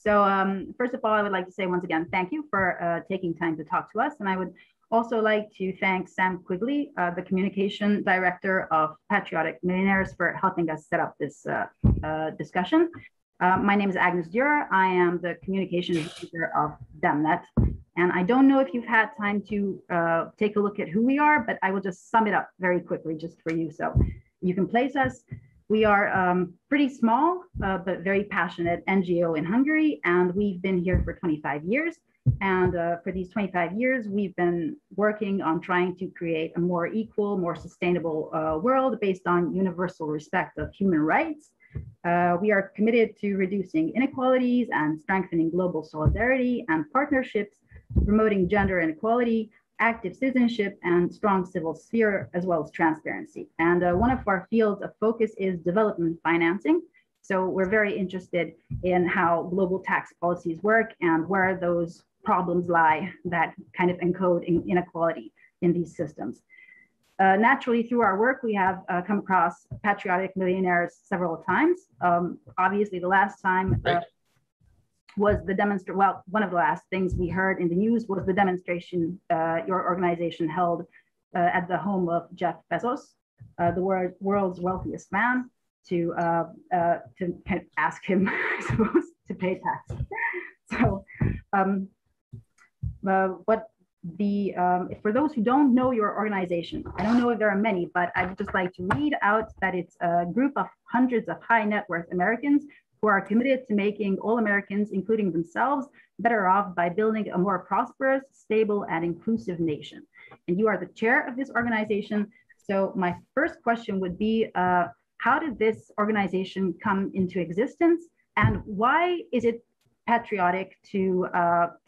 So first of all, I would like to say once again, thank you for taking time to talk to us. And I would also like to thank Sam Quigley, the communication director of Patriotic Millionaires, for helping us set up this discussion. My name is Agnes Durer. I am the communications manager of DemNet. And I don't know if you've had time to take a look at who we are, but I will just sum it up very quickly just for you so you can place us. We are pretty small, but very passionate NGO in Hungary, and we've been here for 25 years. And for these 25 years, we've been working on trying to create a more equal, more sustainable world based on universal respect of human rights. We are committed to reducing inequalities and strengthening global solidarity and partnerships, promoting gender inequality, active citizenship, and strong civil sphere, as well as transparency. And one of our fields of focus is development financing. So we're very interested in how global tax policies work and where those problems lie that kind of encode inequality in these systems. Naturally, through our work, we have come across Patriotic Millionaires several times. Obviously, the last time was the demonstration. Well, one of the last things we heard in the news was the demonstration your organization held at the home of Jeff Bezos, the world's wealthiest man, to kind of ask him, I suppose, to pay tax. So, for those who don't know your organization, I don't know if there are many, but I'd just like to read out that it's a group of hundreds of high net worth Americans who are committed to making all Americans, including themselves, better off by building a more prosperous, stable, and inclusive nation. And you are the chair of this organization. So my first question would be, how did this organization come into existence? And why is it patriotic to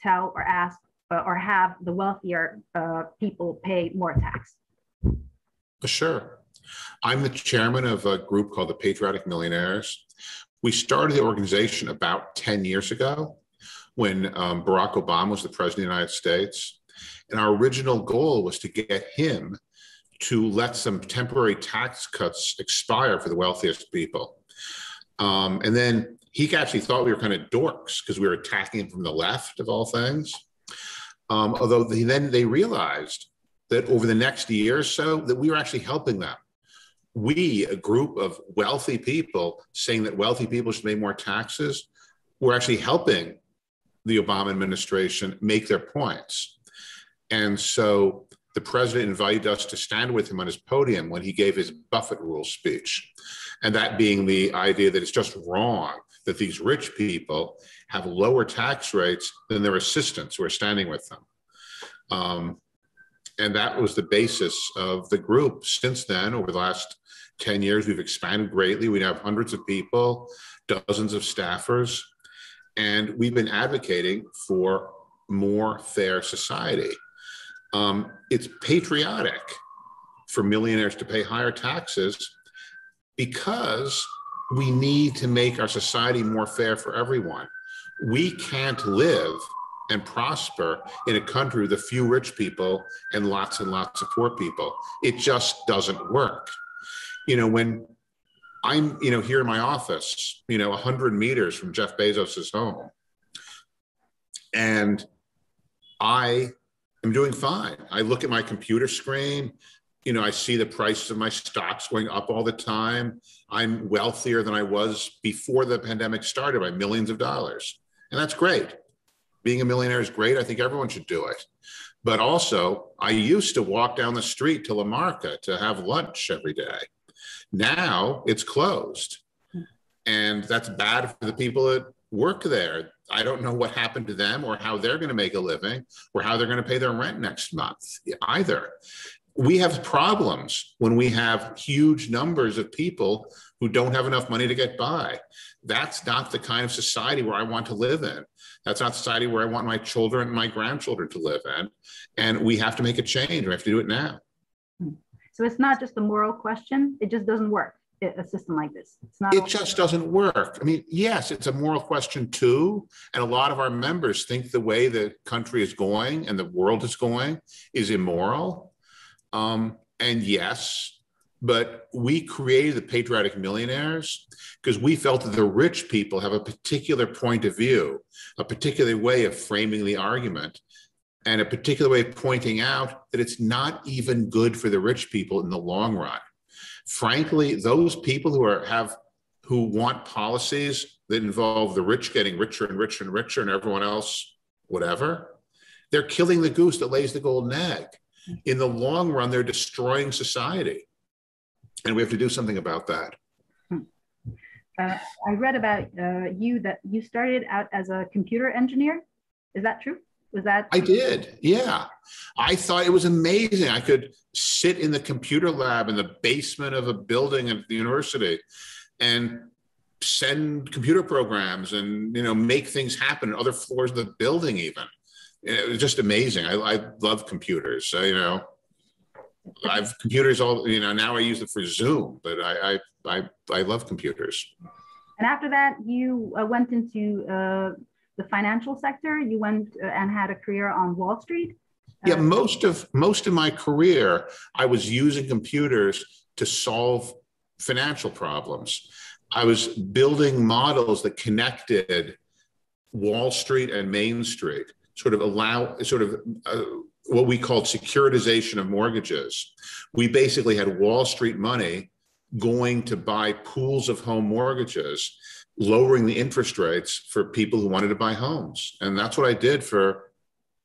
tell or ask or have the wealthier people pay more tax? Sure. I'm the chairman of a group called the Patriotic Millionaires. We started the organization about 10 years ago when Barack Obama was the president of the United States. And our original goal was to get him to let some temporary tax cuts expire for the wealthiest people. And then he actually thought we were kind of dorks because we were attacking him from the left, of all things. Although then they realized that over the next year or so that we were actually helping them. We, a group of wealthy people saying that wealthy people should pay more taxes, were actually helping the Obama administration make their points. And so the president invited us to stand with him on his podium when he gave his Buffett rule speech. And that being the idea that it's just wrong that these rich people have lower tax rates than their assistants who are standing with them. And that was the basis of the group. Since then, over the last 10 years, we've expanded greatly. We have hundreds of people, dozens of staffers, and we've been advocating for more fair society. It's patriotic for millionaires to pay higher taxes because we need to make our society more fair for everyone. We can't live and prosper in a country with a few rich people and lots of poor people. It just doesn't work. You know, when I'm, here in my office, 100 meters from Jeff Bezos's home, and I am doing fine. I look at my computer screen, I see the prices of my stocks going up all the time. I'm wealthier than I was before the pandemic started by millions of dollars. And that's great. Being a millionaire is great. I think everyone should do it. But also, I used to walk down the street to La Marca to have lunch every day. Now it's closed. And that's bad for the people that work there. I don't know what happened to them or how they're going to make a living or how they're going to pay their rent next month either. We have problems when we have huge numbers of people who don't have enough money to get by. That's not the kind of society where I want to live in. That's not the society where I want my children and my grandchildren to live in. And we have to make a change. We have to do it now. So it's not just a moral question. It just doesn't work. A system like this. It just doesn't work. I mean, yes, it's a moral question too. And a lot of our members think the way the country is going and the world is going is immoral. And yes, But we created the Patriotic Millionaires because we felt that the rich people have a particular point of view, a particular way of framing the argument, and a particular way of pointing out that it's not even good for the rich people in the long run. Frankly, those people who want policies that involve the rich getting richer and richer and richer and everyone else, whatever, they're killing the goose that lays the golden egg. In the long run, they're destroying society. And we have to do something about that. I read about you that you started out as a computer engineer. Is that true? Was that? I did, yeah. I thought it was amazing. I could sit in the computer lab in the basement of a building at the university and send computer programs and, you know, make things happen on other floors of the building even. It was just amazing. I love computers. So, you know, I've computers all, you know, now I use it for Zoom, but I love computers. And after that, you went into the financial sector. You went and had a career on Wall Street. Yeah, most of my career, I was using computers to solve financial problems. I was building models that connected Wall Street and Main Street, what we called securitization of mortgages. We basically had Wall Street money going to buy pools of home mortgages, lowering the interest rates for people who wanted to buy homes. And that's what I did for,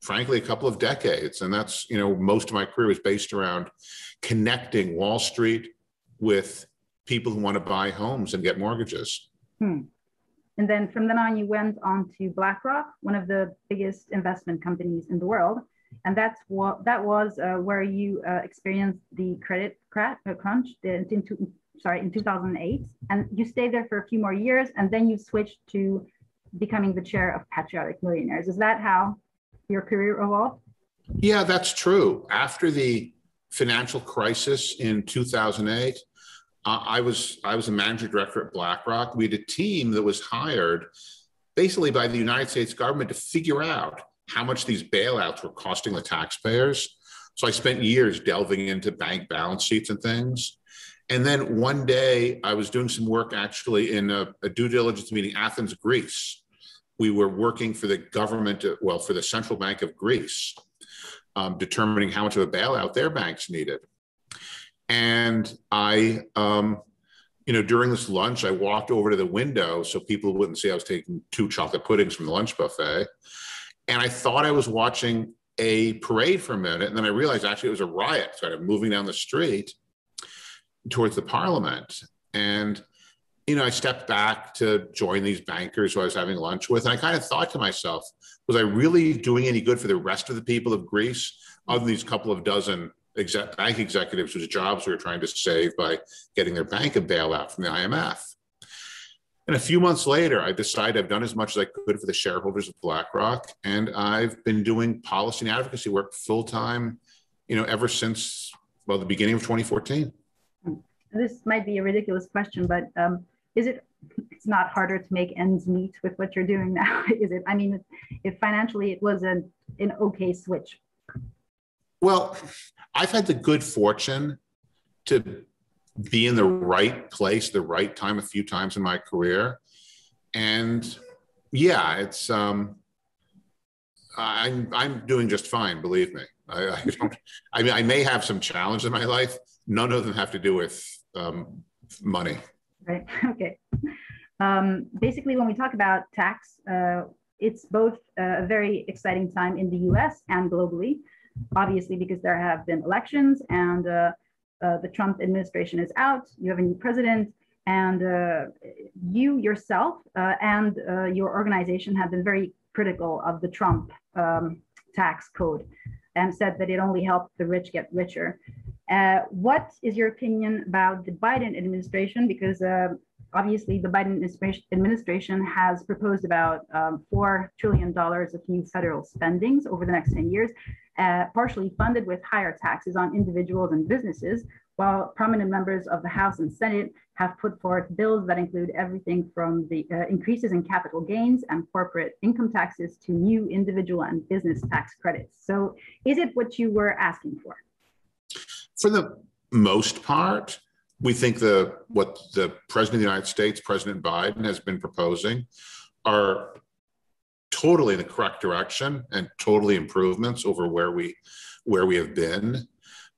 frankly, a couple of decades. And that's, you know, most of my career was based around connecting Wall Street with people who want to buy homes and get mortgages. And then from then on, you went on to BlackRock, one of the biggest investment companies in the world. And that was where you experienced the credit crunch in 2008. And you stayed there for a few more years, and then you switched to becoming the chair of Patriotic Millionaires. Is that how your career evolved? Yeah, that's true. After the financial crisis in 2008, I was a managing director at BlackRock. We had a team that was hired basically by the United States government to figure out how much these bailouts were costing the taxpayers. So I spent years delving into bank balance sheets and things. And then one day I was doing some work actually in a due diligence meeting in Athens, Greece. We were working for the government, well, for the Central Bank of Greece, determining how much of a bailout their banks needed. And I, you know, during this lunch, I walked over to the window so people wouldn't see I was taking 2 chocolate puddings from the lunch buffet. And I thought I was watching a parade for a minute. And then I realized actually it was a riot, sort of moving down the street towards the parliament. And, you know, I stepped back to join these bankers who I was having lunch with. And I kind of thought to myself, was I really doing any good for the rest of the people of Greece, other than these couple of dozen bank executives whose jobs we were trying to save by getting their bank a bailout from the IMF? And a few months later, I decided I've done as much as I could for the shareholders of BlackRock, and I've been doing policy and advocacy work full-time, you know, ever since, well, the beginning of 2014. This might be a ridiculous question, but it's not harder to make ends meet with what you're doing now, is it? I mean, if financially it was an okay switch. Well, I've had the good fortune to be in the right place, the right time a few times in my career. And yeah, it's, I'm doing just fine, believe me. I mean, I may have some challenges in my life. None of them have to do with money. Right, okay. Basically, when we talk about tax, it's both a very exciting time in the US and globally, obviously, because there have been elections and the Trump administration is out, you have a new president, and you yourself and your organization have been very critical of the Trump tax code and said that it only helped the rich get richer. What is your opinion about the Biden administration? Because obviously the Biden administration has proposed about $4 trillion of new federal spendings over the next 10 years, partially funded with higher taxes on individuals and businesses, while prominent members of the House and Senate have put forth bills that include everything from the increases in capital gains and corporate income taxes to new individual and business tax credits. So is it what you were asking for? For the most part, We think what the President of the United States, President Biden, has been proposing are totally in the correct direction and totally improvements over where we have been.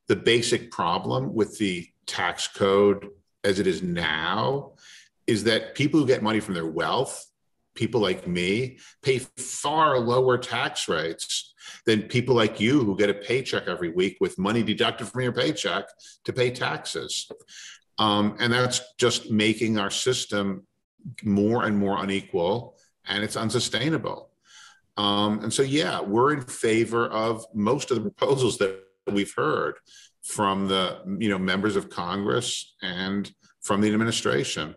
The basic problem with the tax code as it is now is that people who get money from their wealth, people like me, pay far lower tax rates than people like you who get a paycheck every week with money deducted from your paycheck to pay taxes. And that's just making our system more and more unequal, and it's unsustainable. And so, yeah, we're in favor of most of the proposals that we've heard from the members of Congress and from the administration.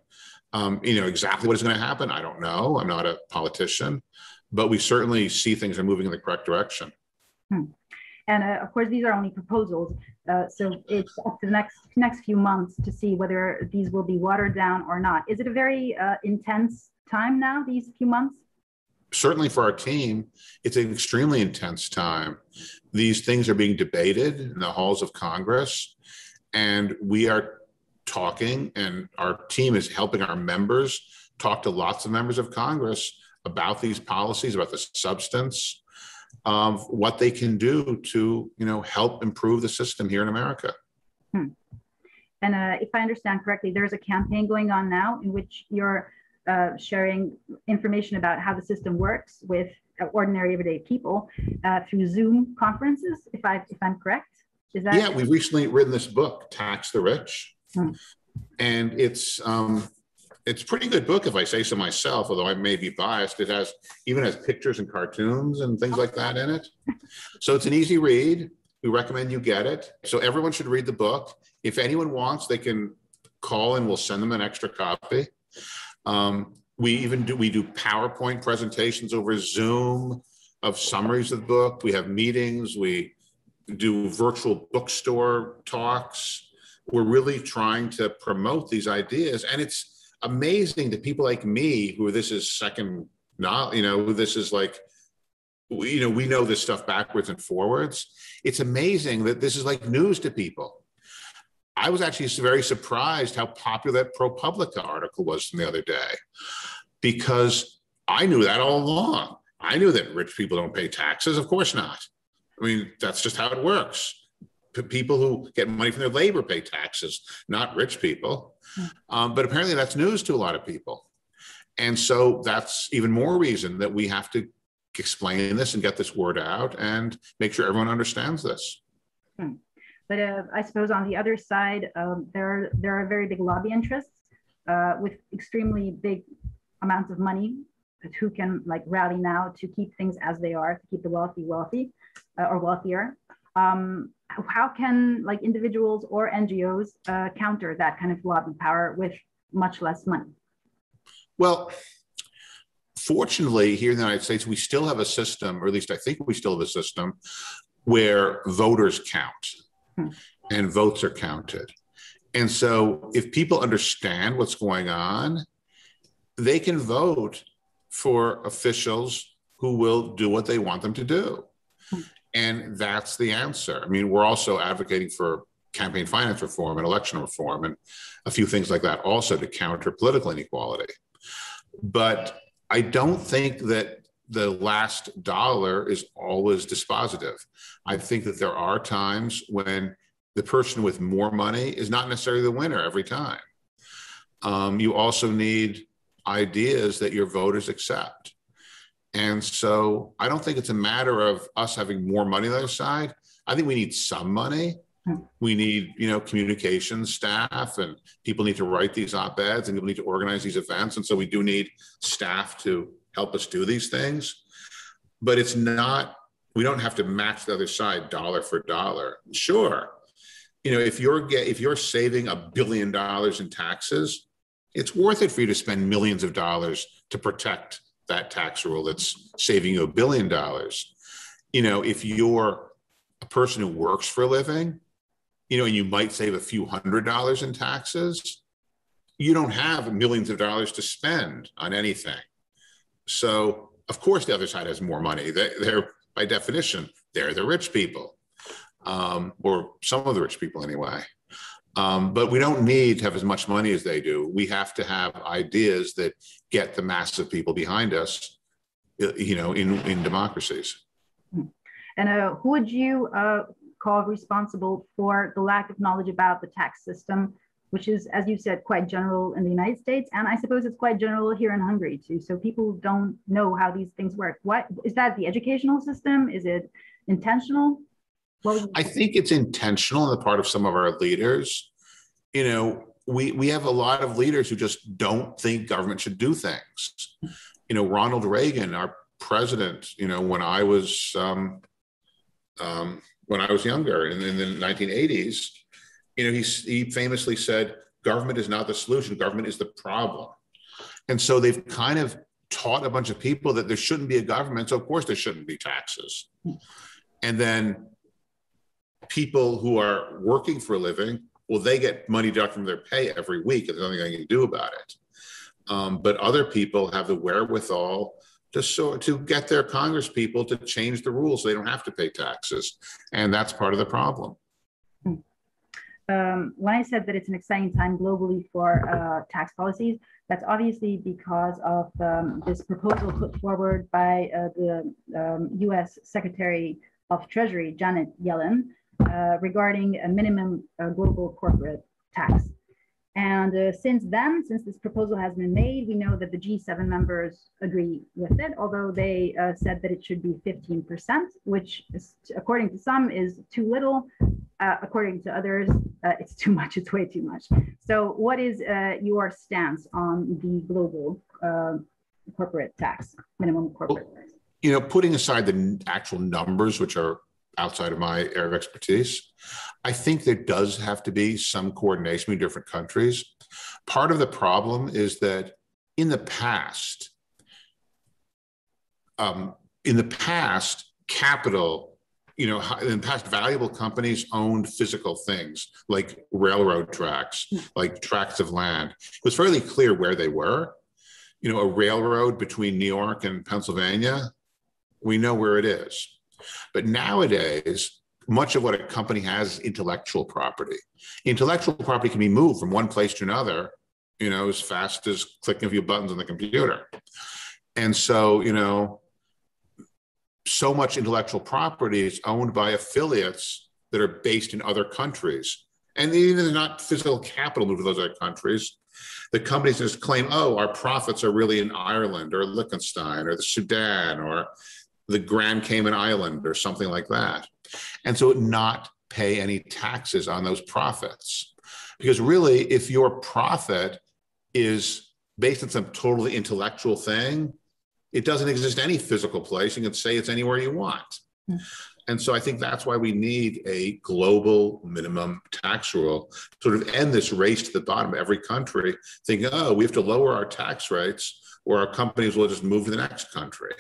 Exactly what is going to happen, I don't know. I'm not a politician, but we certainly see things are moving in the correct direction. And of course, these are only proposals. So it's up to the next few months to see whether these will be watered down or not. Is it a very intense time now, these few months? Certainly for our team, it's an extremely intense time. These things are being debated in the halls of Congress, and we are talking, and our team is helping our members talk to lots of members of Congress about these policies, about the substance of what they can do to, help improve the system here in America. And if I understand correctly, there's a campaign going on now in which you're sharing information about how the system works with ordinary everyday people through Zoom conferences, if I'm correct. Is that? Yeah, we've recently written this book, Tax the Rich. And it's a pretty good book, if I say so myself, although I may be biased. It even has pictures and cartoons and things like that in it. So it's an easy read. We recommend you get it. So everyone should read the book. If anyone wants, they can call and we'll send them an extra copy. We do PowerPoint presentations over Zoom of summaries of the book. We have meetings. We do virtual bookstore talks. We're really trying to promote these ideas. And it's amazing to people like me who this is second, this is like, we know this stuff backwards and forwards. It's amazing that this is like news to people. I was actually very surprised how popular that ProPublica article was from the other day, because I knew that all along. I knew that rich people don't pay taxes. Of course not. I mean, that's just how it works. People who get money from their labor pay taxes, not rich people. But apparently that's news to a lot of people. And so that's even more reason that we have to explain this and get this word out and make sure everyone understands this. But I suppose on the other side, there are very big lobby interests with extremely big amounts of money who can rally now to keep things as they are, to keep the wealthy or wealthier. How can individuals or NGOs counter that kind of lobby power with much less money? Well, fortunately, here in the United States, we still have a system, or at least I think we still have a system, where voters count and votes are counted. And so if people understand what's going on, they can vote for officials who will do what they want them to do. And that's the answer. I mean, we're also advocating for campaign finance reform and election reform and a few things like that also to counter political inequality. But I don't think that the last dollar is always dispositive. I think that there are times when the person with more money is not necessarily the winner every time. You also need ideas that your voters accept. And so I don't think it's a matter of us having more money on the other side. I think we need some money. We need, communications staff, and people need to write these op-eds, and people need to organize these events. And so we do need staff to help us do these things. But it's not, we don't have to match the other side dollar for dollar. Sure. If you're saving $1 billion in taxes, it's worth it for you to spend millions of dollars to protect that tax rule that's saving you $1 billion. If you're a person who works for a living, and you might save a few $100s in taxes, you don't have millions of dollars to spend on anything. So of course the other side has more money. They're by definition, they're the rich people, or some of the rich people anyway. But we don't need to have as much money as they do. We have to have ideas that get the mass of people behind us, in democracies. And who would you call responsible for the lack of knowledge about the tax system, which is, as you said, quite general in the United States, and I suppose it's quite general here in Hungary too. So people don't know how these things work. What is that? The educational system? Is it intentional? I think it's intentional on the part of some of our leaders. We have a lot of leaders who just don't think government should do things. Ronald Reagan, our president, when I was younger in the 1980s, he famously said, government is not the solution, government is the problem. And so they've kind of taught a bunch of people that there shouldn't be a government, so of course there shouldn't be taxes. And then people who are working for a living, well, they get money deducted from their pay every week, and there's nothing they can do about it. But other people have the wherewithal to get their Congress people to change the rules so they don't have to pay taxes. And that's part of the problem. When I said that it's an exciting time globally for tax policies, that's obviously because of this proposal put forward by the US Secretary of Treasury, Janet Yellen, regarding a minimum global corporate tax. And since this proposal has been made, we know that the G7 members agree with it, although they said that it should be 15%, which is, according to some, is too little. According to others, it's too much, it's way too much. So what is your stance on the global corporate tax, minimum corporate tax? Putting aside the actual numbers, which are outside of my area of expertise, I think there does have to be some coordination between different countries. Part of the problem is that in the past, capital, in the past, valuable companies owned physical things like railroad tracks, like tracts of land. It was fairly clear where they were. A railroad between New York and Pennsylvania, we know where it is. But nowadays, much of what a company has is intellectual property. Intellectual property can be moved from one place to another, as fast as clicking a few buttons on the computer. And so, so much intellectual property is owned by affiliates that are based in other countries. And even if they're not physical capital moved to those other countries, the companies just claim, oh, our profits are really in Ireland or Liechtenstein or the Sudan or the Grand Cayman Island or something like that. And so not pay any taxes on those profits. Because really, if your profit is based on some totally intellectual thing, it doesn't exist any physical place. You can say it's anywhere you want. And so I think that's why we need a global minimum tax rule, sort of end this race to the bottom of every country, thinking, oh, we have to lower our tax rates or our companies will just move to the next country.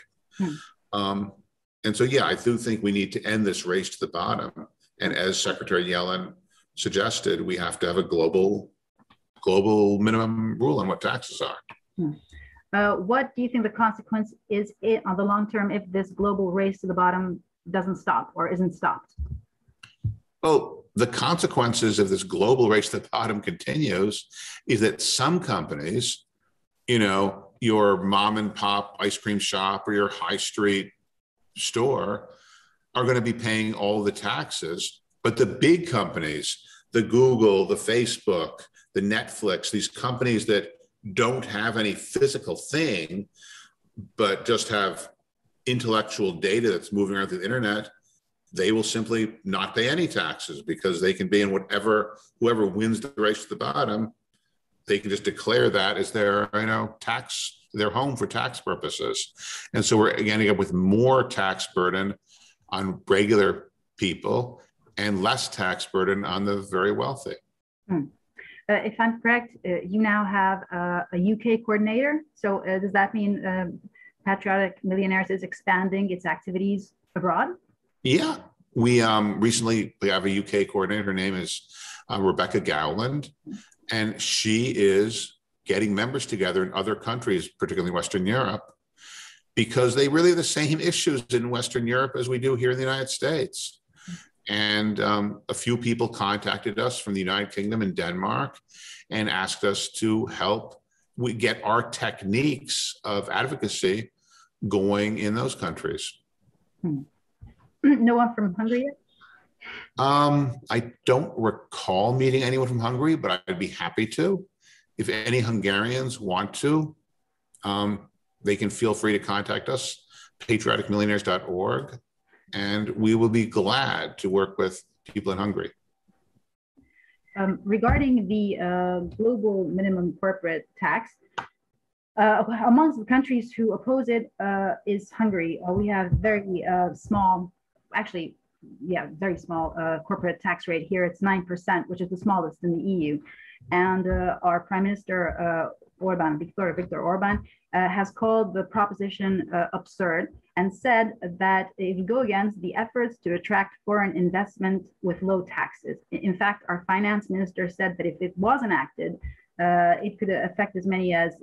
And so, yeah, I do think we need to end this race to the bottom. And as Secretary Yellen suggested, we have to have a global minimum rule on what taxes are. What do you think the consequence is on the long term if this global race to the bottom doesn't stop or isn't stopped? Well, the consequences of this global race to the bottom continues is that some companies, your mom and pop ice cream shop or your high street store are going to be paying all the taxes, but the big companies, the Google, the Facebook, the Netflix, these companies that don't have any physical thing, but just have intellectual data that's moving around through the internet, they will simply not pay any taxes because they can be in whoever wins the race to the bottom, they can just declare that as their, their home for tax purposes. And so we're ending up with more tax burden on regular people and less tax burden on the very wealthy. If I'm correct, you now have a UK coordinator. So does that mean Patriotic Millionaires is expanding its activities abroad? Yeah, we recently have a UK coordinator. Her name is Rebecca Gowland, and she is getting members together in other countries, particularly Western Europe, because they really have the same issues in Western Europe as we do here in the United States. And a few people contacted us from the United Kingdom and Denmark and asked us to help we get our techniques of advocacy going in those countries. No one from Hungary yet? I don't recall meeting anyone from Hungary, but I'd be happy to. If any Hungarians want to, they can feel free to contact us, patrioticmillionaires.org, and we will be glad to work with people in Hungary. Regarding the global minimum corporate tax, amongst the countries who oppose it is Hungary. We have very small, actually, yeah, very small corporate tax rate here. It's 9%, which is the smallest in the EU. And our Prime Minister Viktor Orban has called the proposition absurd and said that it would go against the efforts to attract foreign investment with low taxes. In fact, our finance minister said that if it was enacted, it could affect as many as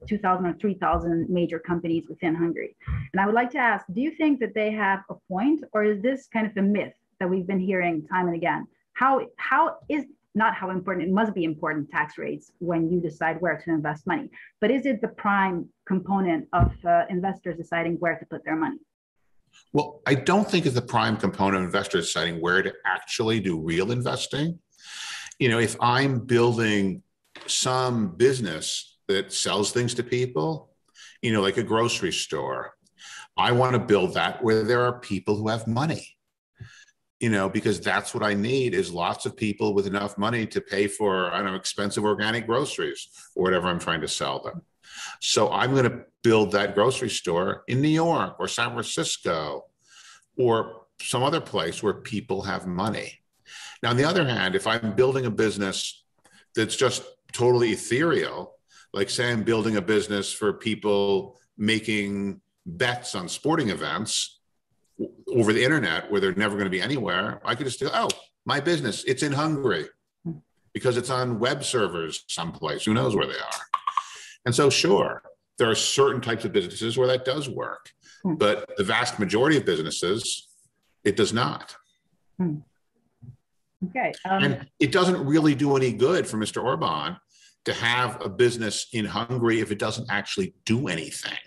2,000 or 3,000 major companies within Hungary. And I would like to ask, do you think that they have a point, or is this kind of a myth that we've been hearing time and again? How is not how important, it must be important, tax rates when you decide where to invest money, but is it the prime component of investors deciding where to put their money? Well, I don't think it's the prime component of investors deciding where to actually do real investing. You know, if I'm building some business that sells things to people, you know, like a grocery store, I want to build that where there are people who have money. You know, because that's what I need is lots of people with enough money to pay for, I don't know, expensive organic groceries or whatever I'm trying to sell them. So I'm going to build that grocery store in New York or San Francisco or some other place where people have money. Now, on the other hand, if I'm building a business that's just totally ethereal, like say I'm building a business for people making bets on sporting events over the internet where they're never going to be anywhere, I could just say, oh, my business, it's in Hungary because it's on web servers someplace, who knows where they are. And so sure, there are certain types of businesses where that does work, but the vast majority of businesses, it does not. Okay. And it doesn't really do any good for Mr. Orban to have a business in Hungary if it doesn't actually do anything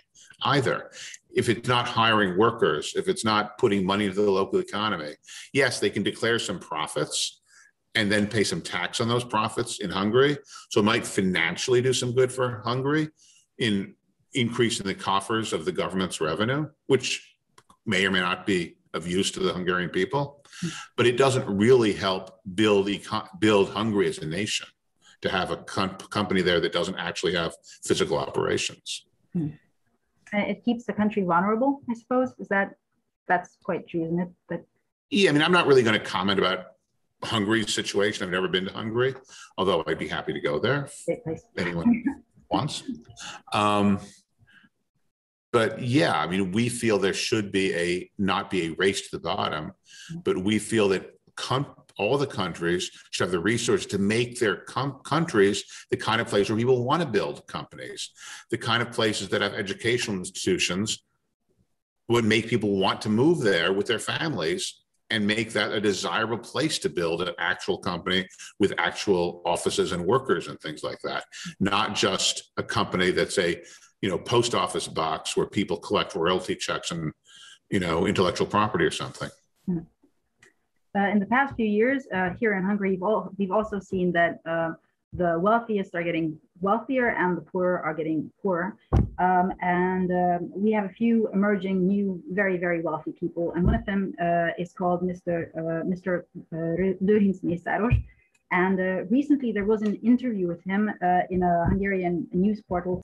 either. If it's not hiring workers, if it's not putting money into the local economy. Yes, they can declare some profits and then pay some tax on those profits in Hungary. So it might financially do some good for Hungary in increasing the coffers of the government's revenue, which may or may not be of use to the Hungarian people. But it doesn't really help build Hungary as a nation to have a company there that doesn't actually have physical operations. It keeps the country vulnerable, I suppose. That's quite true, isn't it? But yeah, I mean, I'm not really going to comment about Hungary's situation. I've never been to Hungary, although I'd be happy to go there if anyone wants. But yeah, I mean, we feel there should be not be a race to the bottom, but we feel that all the countries should have the resources to make their countries the kind of place where people want to build companies, the kind of places that have educational institutions would make people want to move there with their families and make that a desirable place to build an actual company with actual offices and workers and things like that. Not just a company that's a, you know, post office box where people collect royalty checks and, you know, intellectual property or something. In the past few years here in Hungary, we've also seen that the wealthiest are getting wealthier and the poorer are getting poorer. We have a few emerging new, very, very wealthy people. And one of them is called Mr. Lőrinc Mészáros. And recently there was an interview with him in a Hungarian news portal.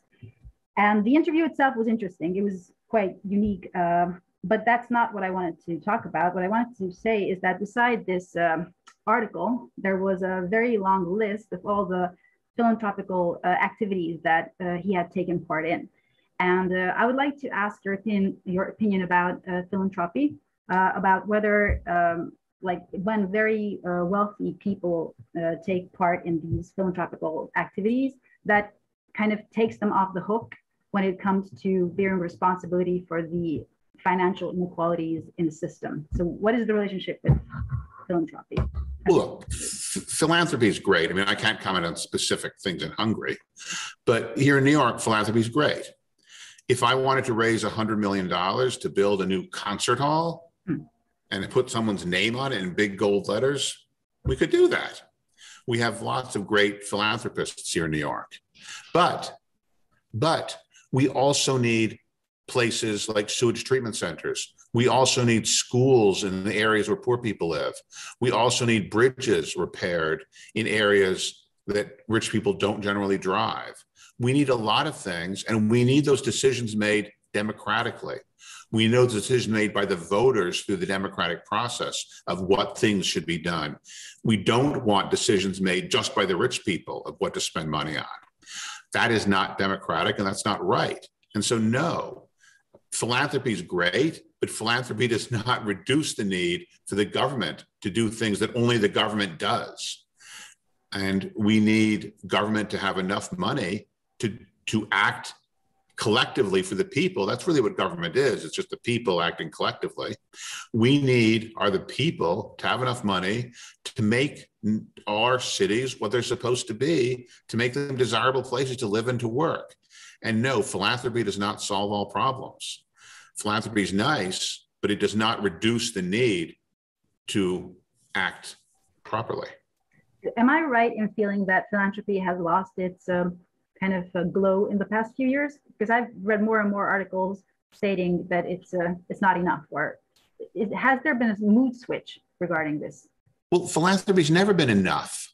And the interview itself was interesting. It was quite unique. But that's not what I wanted to talk about. What I wanted to say is that beside this article, there was a very long list of all the philanthropical activities that he had taken part in. And I would like to ask your opinion about philanthropy, about whether like when very wealthy people take part in these philanthropical activities, that kind of takes them off the hook when it comes to bearing responsibility for the financial inequalities in the system. So what is the relationship with philanthropy? Well, look, philanthropy is great. I mean, I can't comment on specific things in Hungary, but here in New York, philanthropy is great. If I wanted to raise $100 million to build a new concert hall and put someone's name on it in big gold letters, we could do that. We have lots of great philanthropists here in New York, but we also need places like sewage treatment centers. We also need schools in the areas where poor people live. We also need bridges repaired in areas that rich people don't generally drive. We need a lot of things, and we need those decisions made democratically. We know the decision made by the voters through the democratic process of what things should be done. We don't want decisions made just by the rich people of what to spend money on. That is not democratic, and that's not right. And so, no, philanthropy is great, but philanthropy does not reduce the need for the government to do things that only the government does. And we need government to have enough money to act collectively for the people. That's really what government is. It's just the people acting collectively. Are the people to have enough money to make our cities what they're supposed to be, to make them desirable places to live and to work. And no, philanthropy does not solve all problems. Philanthropy is nice, but it does not reduce the need to act properly. Am I right in feeling that philanthropy has lost its kind of glow in the past few years? Because I've read more and more articles stating that it's not enough, or has there been a mood switch regarding this? Well, philanthropy's never been enough.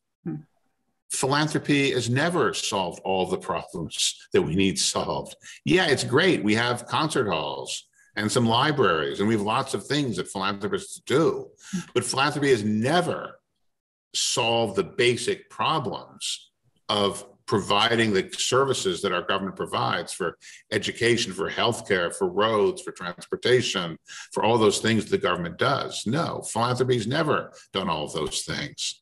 Philanthropy has never solved all the problems that we need solved. Yeah, it's great. We have concert halls and some libraries, and we have lots of things that philanthropists do. But philanthropy has never solved the basic problems of providing the services that our government provides for education, for healthcare, for roads, for transportation, for all those things the government does. No, philanthropy's never done all of those things.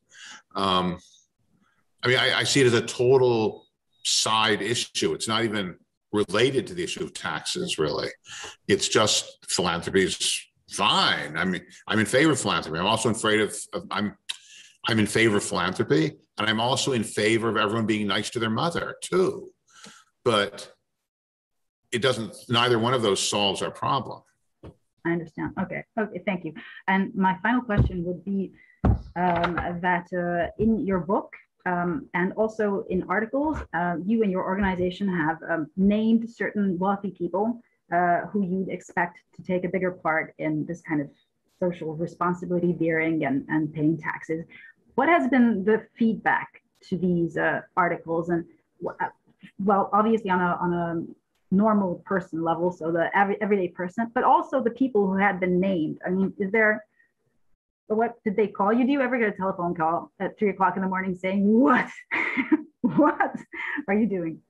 I mean, I see it as a total side issue. It's not even related to the issue of taxes, really. It's just philanthropy is fine. I mean, I'm in favor of philanthropy. I'm also in favor of, I'm in favor of philanthropy, and I'm also in favor of everyone being nice to their mother too. But it doesn't, neither one of those solves our problem. I understand. Okay, thank you. And my final question would be that in your book, and also in articles, you and your organization have named certain wealthy people who you'd expect to take a bigger part in this kind of social responsibility bearing and paying taxes. What has been the feedback to these articles? And well, obviously on a normal person level, so the everyday person, but also the people who had been named. I mean, is there, what did they call you? Do you ever get a telephone call at 3 o'clock in the morning saying, what, what are you doing?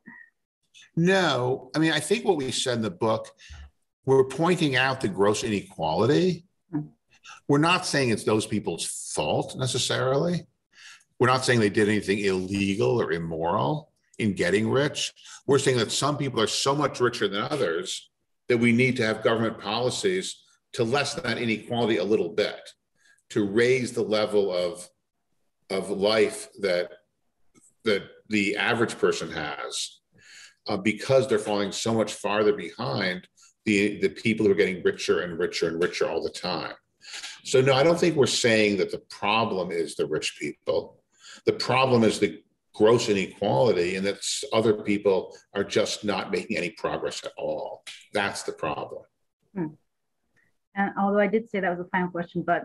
No, I mean, I think what we said in the book, we're pointing out the gross inequality. We're not saying it's those people's fault necessarily. We're not saying they did anything illegal or immoral in getting rich. We're saying that some people are so much richer than others that we need to have government policies to lessen that inequality a little bit, to raise the level of life that the average person has, because they're falling so much farther behind the people who are getting richer and richer and richer all the time. So no, I don't think we're saying that the problem is the rich people. The problem is the gross inequality, and that other people are just not making any progress at all. That's the problem. And although I did say that was the final question, but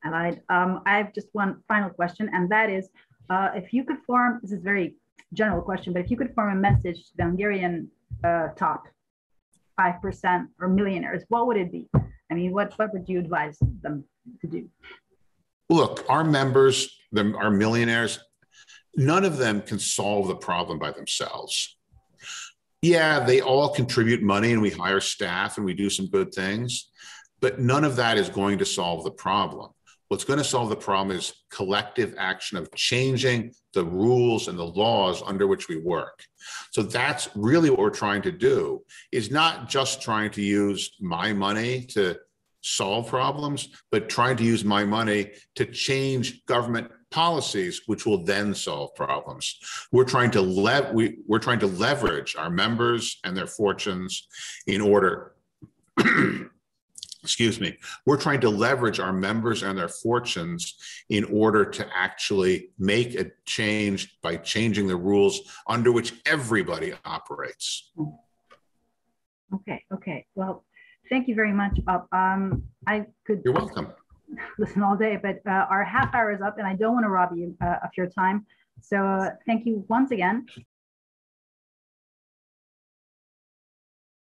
I lied. I have just one final question, and that is, if you could form, this is a very general question, but if you could form a message to the Hungarian top 5% or millionaires, what would it be? I mean, what would you advise them to do? Look, our members, our millionaires, none of them can solve the problem by themselves. Yeah, they all contribute money and we hire staff and we do some good things, but none of that is going to solve the problem. What's going to solve the problem is collective action of changing the rules and the laws under which we work. So that's really what we're trying to do, is not just trying to use my money to solve problems, but trying to use my money to change government policies, which will then solve problems. We're trying to leverage our members and their fortunes in order, excuse me, we're trying to leverage our members and their fortunes in order to actually make a change by changing the rules under which everybody operates. Okay. Well, thank you very much, Bob. I could— You're welcome. Listen all day, but our half hour is up and I don't want to rob you of your time. So thank you once again.